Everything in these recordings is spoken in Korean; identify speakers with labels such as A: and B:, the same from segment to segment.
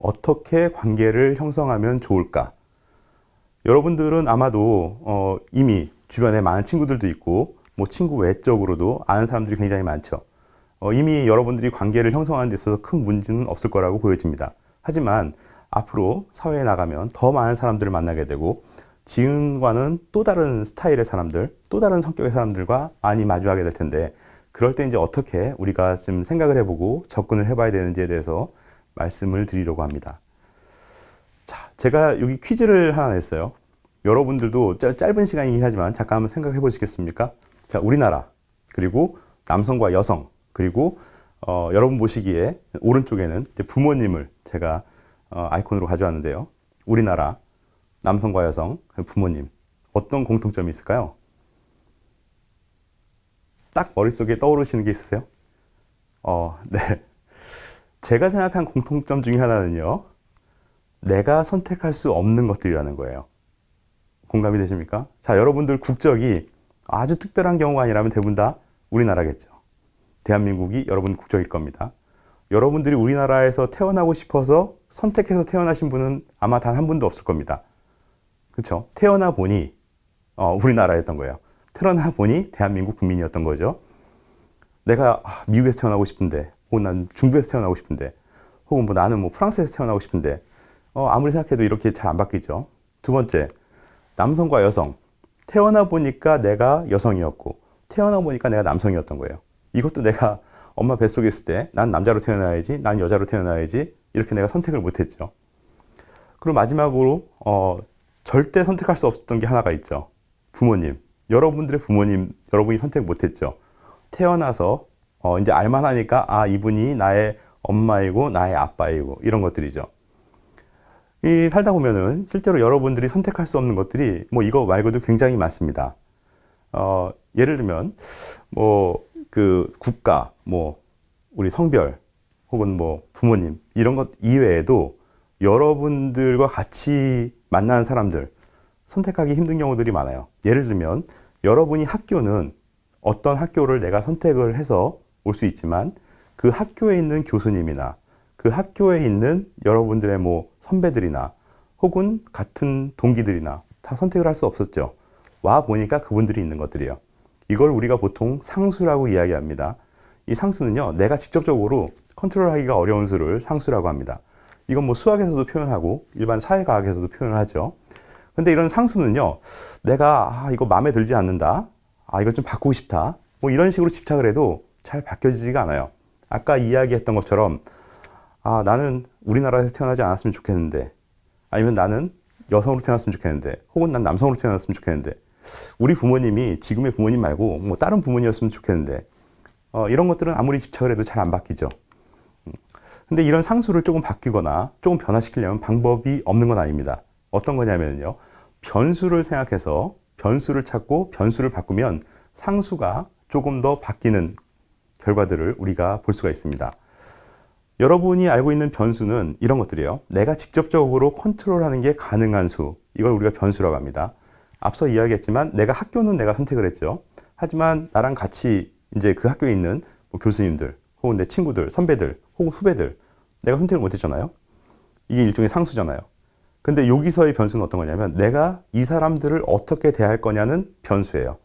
A: 어떻게 관계를 형성하면 좋을까? 여러분들은 아마도 이미 주변에 많은 친구들도 있고 뭐 친구 외적으로도 아는 사람들이 굉장히 많죠. 이미 여러분들이 관계를 형성하는 데 있어서 큰 문제는 없을 거라고 보여집니다. 하지만 앞으로 사회에 나가면 더 많은 사람들을 만나게 되고 지금과는 또 다른 스타일의 사람들, 또 다른 성격의 사람들과 많이 마주하게 될 텐데, 그럴 때 이제 어떻게 우리가 좀 생각을 해보고 접근을 해봐야 되는지에 대해서 말씀을 드리려고 합니다. 자, 제가 여기 퀴즈를 하나 냈어요. 여러분들도 짧은 시간이긴 하지만 잠깐 한번 생각해 보시겠습니까? 자, 우리나라, 그리고 남성과 여성, 그리고 여러분 보시기에 오른쪽에는 이제 부모님을 제가 아이콘으로 가져왔는데요. 우리나라, 남성과 여성, 부모님. 어떤 공통점이 있을까요? 딱 머릿속에 떠오르시는 게 있으세요? 네. 제가 생각한 공통점 중에 하나는요, 내가 선택할 수 없는 것들이라는 거예요. 공감이 되십니까? 자, 여러분들 국적이 아주 특별한 경우가 아니라면 대부분 다 우리나라겠죠. 대한민국이 여러분 국적일 겁니다. 여러분들이 우리나라에서 태어나고 싶어서 선택해서 태어나신 분은 아마 단 한 분도 없을 겁니다. 그렇죠? 태어나 보니 우리나라였던 거예요. 태어나 보니 대한민국 국민이었던 거죠. 내가 미국에서 태어나고 싶은데, 혹은 난 중국에서 태어나고 싶은데, 혹은 뭐 나는 뭐 프랑스에서 태어나고 싶은데, 아무리 생각해도 이렇게 잘 안 바뀌죠. 두 번째, 남성과 여성. 태어나 보니까 내가 여성이었고, 태어나 보니까 내가 남성이었던 거예요. 이것도 내가 엄마 뱃속에 있을 때, 난 남자로 태어나야지, 난 여자로 태어나야지, 이렇게 내가 선택을 못 했죠. 그리고 마지막으로, 절대 선택할 수 없었던 게 하나가 있죠. 부모님. 여러분들의 부모님, 여러분이 선택 못 했죠. 태어나서, 이제 알만하니까, 이분이 나의 엄마이고, 나의 아빠이고, 이런 것들이죠. 이 살다 보면은 실제로 여러분들이 선택할 수 없는 것들이 뭐 이거 말고도 굉장히 많습니다. 예를 들면 뭐 그 국가, 뭐 우리 성별, 혹은 뭐 부모님 이런 것 이외에도 여러분들과 같이 만나는 사람들 선택하기 힘든 경우들이 많아요. 예를 들면 여러분이 학교는 어떤 학교를 내가 선택을 해서 올 수 있지만 그 학교에 있는 교수님이나 그 학교에 있는 여러분들의 뭐 선배들이나 혹은 같은 동기들이나 다 선택을 할 수 없었죠. 와 보니까 그분들이 있는 것들이에요. 이걸 우리가 보통 상수라고 이야기합니다. 이 상수는요, 내가 직접적으로 컨트롤하기가 어려운 수를 상수라고 합니다. 이건 뭐 수학에서도 표현하고 일반 사회과학에서도 표현을 하죠. 근데 이런 상수는요, 내가 이거 마음에 들지 않는다, 이거 좀 바꾸고 싶다, 뭐 이런 식으로 집착을 해도 잘 바뀌어지지가 않아요. 아까 이야기했던 것처럼 나는 우리나라에서 태어나지 않았으면 좋겠는데, 아니면 나는 여성으로 태어났으면 좋겠는데, 혹은 난 남성으로 태어났으면 좋겠는데, 우리 부모님이 지금의 부모님 말고 뭐 다른 부모님이었으면 좋겠는데, 이런 것들은 아무리 집착을 해도 잘 안 바뀌죠. 근데 이런 상수를 조금 바뀌거나 조금 변화시키려면 방법이 없는 건 아닙니다. 어떤 거냐면요, 변수를 생각해서 변수를 찾고 변수를 바꾸면 상수가 조금 더 바뀌는 결과들을 우리가 볼 수가 있습니다. 여러분이 알고 있는 변수는 이런 것들이에요. 내가 직접적으로 컨트롤하는 게 가능한 수. 이걸 우리가 변수라고 합니다. 앞서 이야기했지만 내가 학교는 내가 선택을 했죠. 하지만 나랑 같이 이제 그 학교에 있는 뭐 교수님들, 혹은 내 친구들, 선배들, 혹은 후배들, 내가 선택을 못 했잖아요. 이게 일종의 상수잖아요. 근데 여기서의 변수는 어떤 거냐면 내가 이 사람들을 어떻게 대할 거냐는 변수예요.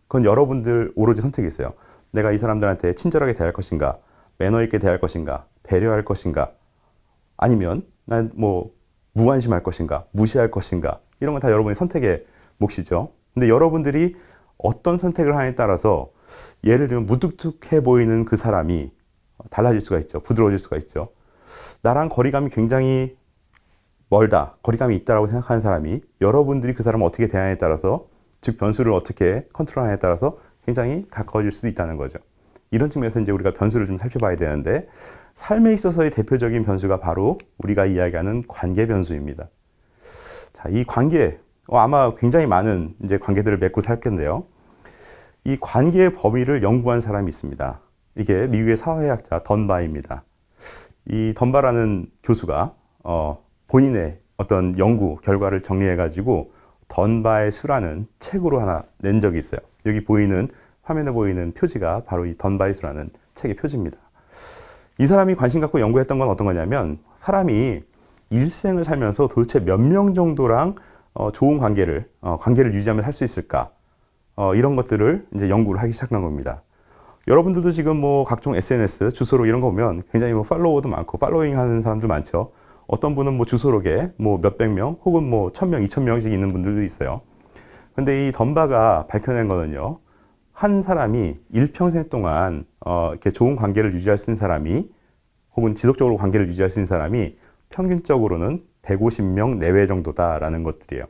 A: 그건 여러분들 오로지 선택이 있어요. 내가 이 사람들한테 친절하게 대할 것인가, 매너 있게 대할 것인가, 배려할 것인가, 아니면 난 뭐 무관심할 것인가, 무시할 것인가, 이런 건 다 여러분의 선택의 몫이죠. 근데 여러분들이 어떤 선택을 하느냐에 따라서 예를 들면 무뚝뚝해 보이는 그 사람이 달라질 수가 있죠. 부드러워질 수가 있죠. 나랑 거리감이 굉장히 멀다, 거리감이 있다라고 생각하는 사람이 여러분들이 그 사람을 어떻게 대하느냐에 따라서, 즉 변수를 어떻게 컨트롤하느냐에 따라서 굉장히 가까워질 수도 있다는 거죠. 이런 측면에서 이제 우리가 변수를 좀 살펴봐야 되는데, 삶에 있어서의 대표적인 변수가 바로 우리가 이야기하는 관계 변수입니다. 자, 이 관계, 아마 굉장히 많은 이제 관계들을 맺고 살 텐데요. 이 관계의 범위를 연구한 사람이 있습니다. 이게 미국의 사회학자 던바입니다. 이 던바라는 교수가 본인의 어떤 연구 결과를 정리해가지고 던바의 수라는 책으로 하나 낸 적이 있어요. 여기 보이는 화면에 보이는 표지가 바로 이 던바의 수라는 책의 표지입니다. 이 사람이 관심 갖고 연구했던 건 어떤 거냐면, 사람이 일생을 살면서 도대체 몇 명 정도랑 좋은 관계를 유지하며 살 수 있을까? 이런 것들을 이제 연구를 하기 시작한 겁니다. 여러분들도 지금 뭐 각종 SNS, 주소록 이런 거 보면 굉장히 뭐 팔로워도 많고 팔로잉 하는 사람들 많죠. 어떤 분은 뭐 주소록에 뭐 몇백 명 혹은 뭐 1000명, 2000명씩 있는 분들도 있어요. 근데 이 던바가 밝혀낸 거는요, 한 사람이 일평생 동안 이렇게 좋은 관계를 유지할 수 있는 사람이 혹은 지속적으로 관계를 유지할 수 있는 사람이 평균적으로는 150명 내외 정도다라는 것들이에요.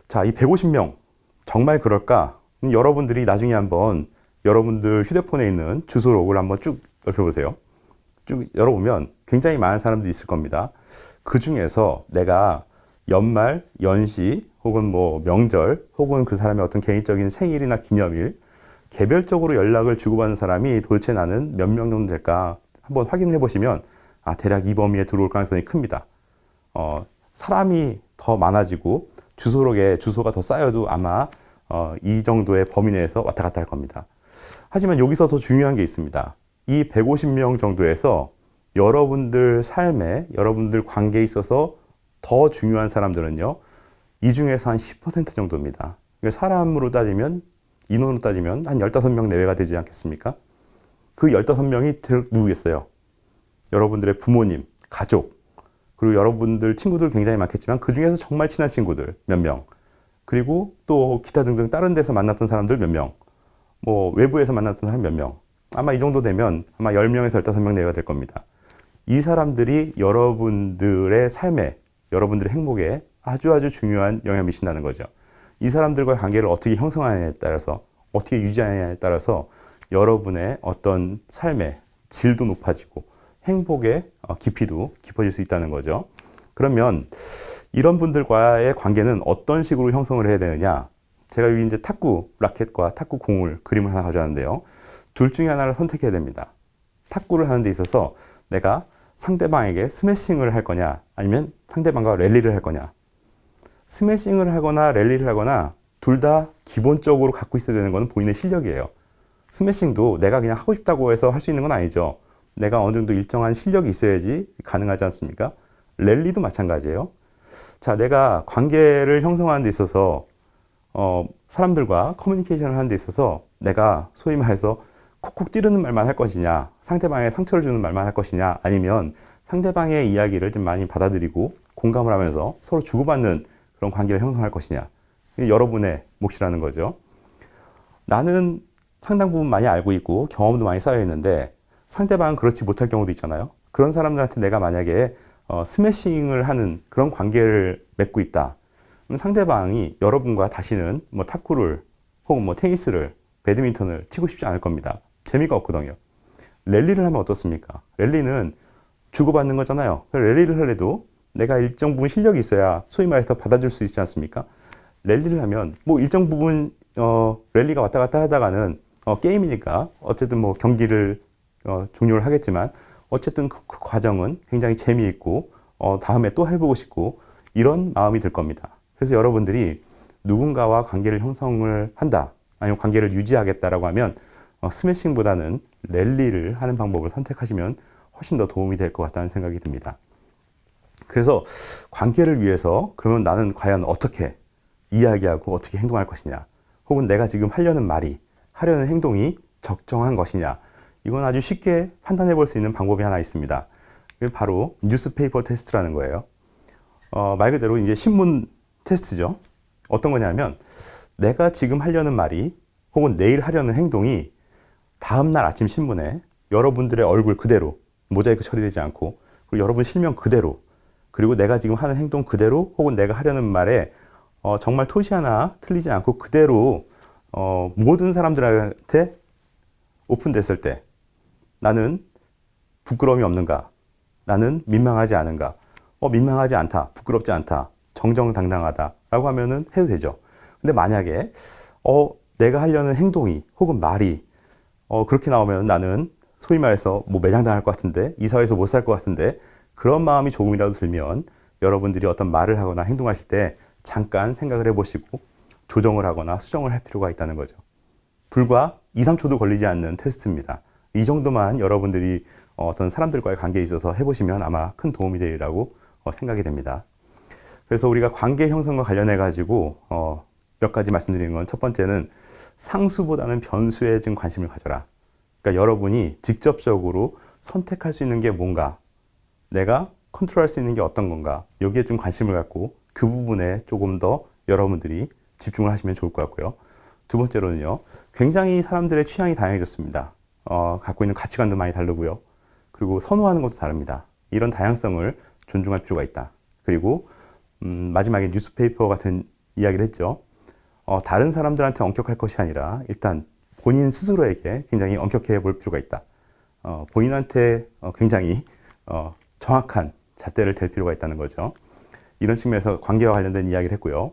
A: 자, 이 150명 정말 그럴까? 여러분들이 나중에 한번 여러분들 휴대폰에 있는 주소록을 한번 쭉 넓혀보세요. 쭉 열어보면 굉장히 많은 사람들이 있을 겁니다. 그 중에서 내가 연말, 연시, 혹은 뭐 명절, 혹은 그 사람의 어떤 개인적인 생일이나 기념일, 개별적으로 연락을 주고받는 사람이 도대체 나는 몇 명 정도 될까? 한번 확인해 보시면, 대략 이 범위에 들어올 가능성이 큽니다. 사람이 더 많아지고, 주소록에 주소가 더 쌓여도 아마, 이 정도의 범위 내에서 왔다 갔다 할 겁니다. 하지만 여기서 더 중요한 게 있습니다. 이 150명 정도에서 여러분들 삶에, 여러분들 관계에 있어서 더 중요한 사람들은요, 이 중에서 한 10% 정도입니다. 사람으로 따지면, 인원으로 따지면 한 15명 내외가 되지 않겠습니까? 그 15명이 누구겠어요? 여러분들의 부모님, 가족, 그리고 여러분들 친구들 굉장히 많겠지만 그 중에서 정말 친한 친구들 몇 명, 그리고 또 기타 등등 다른 데서 만났던 사람들 몇 명, 뭐 외부에서 만났던 사람 몇 명, 아마 이 정도 되면 아마 10명에서 15명 내외가 될 겁니다. 이 사람들이 여러분들의 삶에, 여러분들의 행복에 아주 중요한 영향을 미친다는 거죠. 이 사람들과의 관계를 어떻게 형성하느냐에 따라서, 어떻게 유지하느냐에 따라서 여러분의 어떤 삶의 질도 높아지고 행복의 깊이도 깊어질 수 있다는 거죠. 그러면 이런 분들과의 관계는 어떤 식으로 형성을 해야 되느냐? 제가 여기 이제 탁구 라켓과 탁구 공을 그림을 하나 가져왔는데요. 둘 중에 하나를 선택해야 됩니다. 탁구를 하는 데 있어서 내가 상대방에게 스매싱을 할 거냐, 아니면 상대방과 랠리를 할 거냐. 스매싱을 하거나 랠리를 하거나 둘 다 기본적으로 갖고 있어야 되는 것은 본인의 실력이에요. 스매싱도 내가 그냥 하고 싶다고 해서 할 수 있는 건 아니죠. 내가 어느 정도 일정한 실력이 있어야지 가능하지 않습니까? 랠리도 마찬가지예요. 자, 내가 관계를 형성하는 데 있어서 사람들과 커뮤니케이션을 하는 데 있어서 내가 소위 말해서 콕콕 찌르는 말만 할 것이냐, 상대방에 상처를 주는 말만 할 것이냐, 아니면 상대방의 이야기를 좀 많이 받아들이고 공감을 하면서 서로 주고받는 그런 관계를 형성할 것이냐. 이게 여러분의 몫이라는 거죠. 나는 상당 부분 많이 알고 있고 경험도 많이 쌓여 있는데 상대방은 그렇지 못할 경우도 있잖아요. 그런 사람들한테 내가 만약에 스매싱을 하는 그런 관계를 맺고 있다. 그럼 상대방이 여러분과 다시는 뭐 탁구를 혹은 뭐 테니스를, 배드민턴을 치고 싶지 않을 겁니다. 재미가 없거든요. 랠리를 하면 어떻습니까? 랠리는 주고받는 거잖아요. 랠리를 하려도 내가 일정 부분 실력이 있어야 소위 말해서 받아줄 수 있지 않습니까? 랠리를 하면 뭐 일정 부분 랠리가 왔다 갔다 하다가는 게임이니까 어쨌든 뭐 경기를 종료를 하겠지만 어쨌든 그 과정은 굉장히 재미있고 다음에 또 해보고 싶고 이런 마음이 들 겁니다. 그래서 여러분들이 누군가와 관계를 형성을 한다, 아니면 관계를 유지하겠다라고 하면 스매싱보다는 랠리를 하는 방법을 선택하시면 훨씬 더 도움이 될 것 같다는 생각이 듭니다. 그래서 관계를 위해서 그러면 나는 과연 어떻게 이야기하고 어떻게 행동할 것이냐, 혹은 내가 지금 하려는 말이, 하려는 행동이 적정한 것이냐, 이건 아주 쉽게 판단해 볼 수 있는 방법이 하나 있습니다. 그게 바로 뉴스페이퍼 테스트라는 거예요. 말 그대로 이제 신문 테스트죠. 어떤 거냐면 내가 지금 하려는 말이 혹은 내일 하려는 행동이 다음날 아침 신문에 여러분들의 얼굴 그대로 모자이크 처리되지 않고, 그리고 여러분 실명 그대로, 그리고 내가 지금 하는 행동 그대로 혹은 내가 하려는 말에 정말 토시 하나 틀리지 않고 그대로 모든 사람들한테 오픈됐을 때 나는 부끄러움이 없는가? 나는 민망하지 않은가? 민망하지 않다, 부끄럽지 않다, 정정당당하다 라고 하면은 해도 되죠. 근데 만약에 내가 하려는 행동이 혹은 말이 그렇게 나오면 나는 소위 말해서 뭐 매장당할 것 같은데, 이 사회에서 못 살 것 같은데, 그런 마음이 조금이라도 들면 여러분들이 어떤 말을 하거나 행동하실 때 잠깐 생각을 해보시고 조정을 하거나 수정을 할 필요가 있다는 거죠. 불과 2, 3초도 걸리지 않는 테스트입니다. 이 정도만 여러분들이 어떤 사람들과의 관계에 있어서 해보시면 아마 큰 도움이 되리라고 생각이 됩니다. 그래서 우리가 관계 형성과 관련해 가지고 몇 가지 말씀드리는 건, 첫 번째는 상수보다는 변수에 좀 관심을 가져라. 그러니까 여러분이 직접적으로 선택할 수 있는 게 뭔가, 내가 컨트롤할 수 있는 게 어떤 건가, 여기에 좀 관심을 갖고 그 부분에 조금 더 여러분들이 집중을 하시면 좋을 것 같고요. 두 번째로는요, 굉장히 사람들의 취향이 다양해졌습니다. 갖고 있는 가치관도 많이 다르고요. 그리고 선호하는 것도 다릅니다. 이런 다양성을 존중할 필요가 있다. 그리고 마지막에 뉴스페이퍼 같은 이야기를 했죠. 다른 사람들한테 엄격할 것이 아니라 일단 본인 스스로에게 굉장히 엄격해 볼 필요가 있다. 본인한테 굉장히 정확한 잣대를 댈 필요가 있다는 거죠. 이런 측면에서 관계와 관련된 이야기를 했고요.